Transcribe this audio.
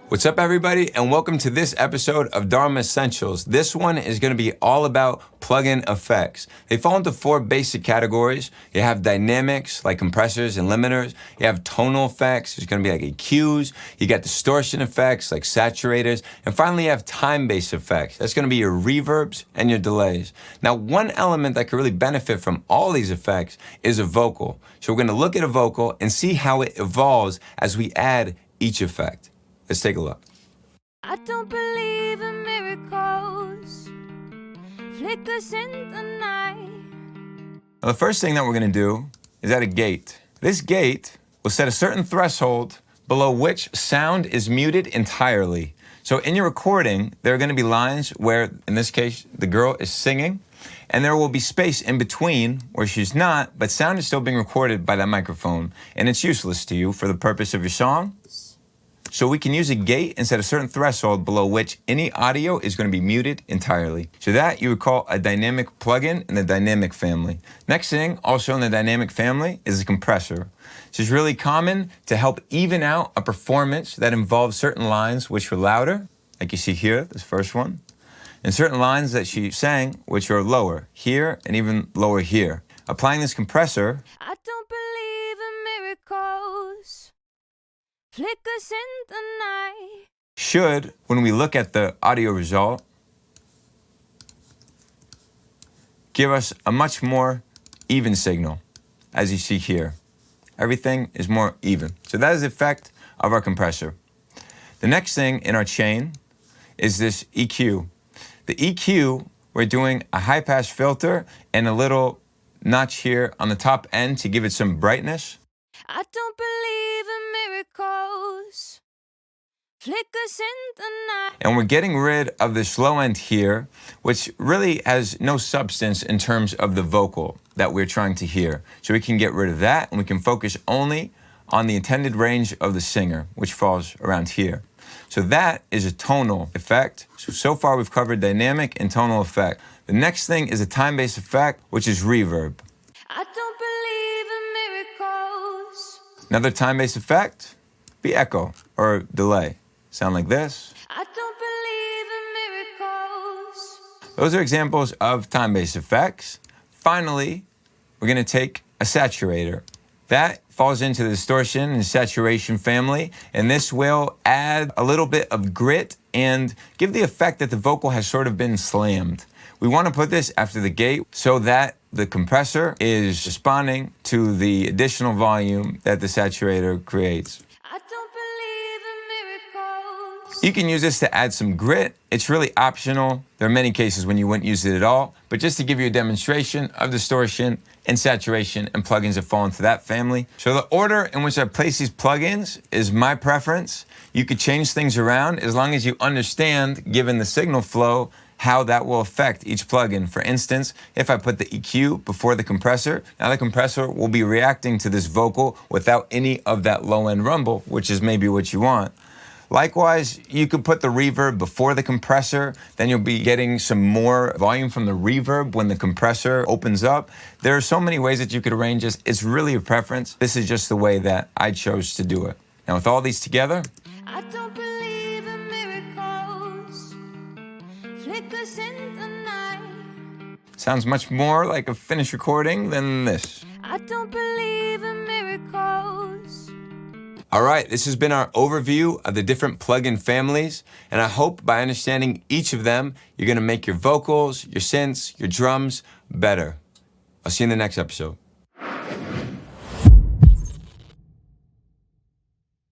What's up, everybody, and welcome to this episode of Dharma Essentials. This one is going to be all about plugin effects. They fall into four basic categories. You have dynamics, like compressors and limiters. You have tonal effects. There's going to be like EQs. You got distortion effects, like saturators. And finally, you have time-based effects. That's going to be your reverbs and your delays. Now, one element that could really benefit from all these effects is a vocal. So we're going to look at a vocal and see how it evolves as we add each effect. Let's take a look. I don't believe in miracles, flickers in the night. Now, the first thing that we're going to do is add a gate. This gate will set a certain threshold below which sound is muted entirely. So in your recording, there are going to be lines where, in this case, the girl is singing, and there will be space in between where she's not, but sound is still being recorded by that microphone, and it's useless to you for the purpose of your song. So we can use a gate and set a certain threshold below which any audio is going to be muted entirely. So that you would call a dynamic plugin in the dynamic family. Next thing, also in the dynamic family, is a compressor. This is really common to help even out a performance that involves certain lines which were louder, like you see here, this first one, and certain lines that she sang which are lower, here and even lower here. Applying this compressor, I don't believe in miracles, flickers in the night. should, when we look at the audio result, give us a much more even signal, as you see here. Everything is more even. So that is the effect of our compressor. The next thing in our chain is this EQ. The EQ, we're doing a high-pass filter and a little notch here on the top end to give it some brightness. I don't believe in miracles, flickers in the night. And we're getting rid of this low end here, which really has no substance in terms of the vocal that we're trying to hear. So we can get rid of that, and we can focus only on the intended range of the singer, which falls around here. So that is a tonal effect. So far we've covered dynamic and tonal effect. The next thing is a time-based effect, which is reverb. I don't believe in miracles. Another time-based effect, be echo or delay. Sound like this. I don't believe in miracles. Those are examples of time-based effects. Finally, we're going to take a saturator. That falls into the distortion and saturation family, and this will add a little bit of grit and give the effect that the vocal has sort of been slammed. We want to put this after the gate so that the compressor is responding to the additional volume that the saturator creates. I don't believe in miracles. You can use this to add some grit. It's really optional. There are many cases when you wouldn't use it at all, but just to give you a demonstration of distortion and saturation and plugins that fall into that family. So the order in which I place these plugins is my preference. You could change things around as long as you understand, given the signal flow, how that will affect each plugin. For instance, if I put the EQ before the compressor, now the compressor will be reacting to this vocal without any of that low-end rumble, which is maybe what you want. Likewise, you could put the reverb before the compressor, then you'll be getting some more volume from the reverb when the compressor opens up. There are so many ways that you could arrange this. It's really a preference. This is just the way that I chose to do it. Now, with all these together, I don't believe in miracles, flickers in the night. sounds much more like a finished recording than this. I don't believe in miracles. All right, this has been our overview of the different plugin families, and I hope by understanding each of them, you're gonna make your vocals, your synths, your drums better. I'll see you in the next episode.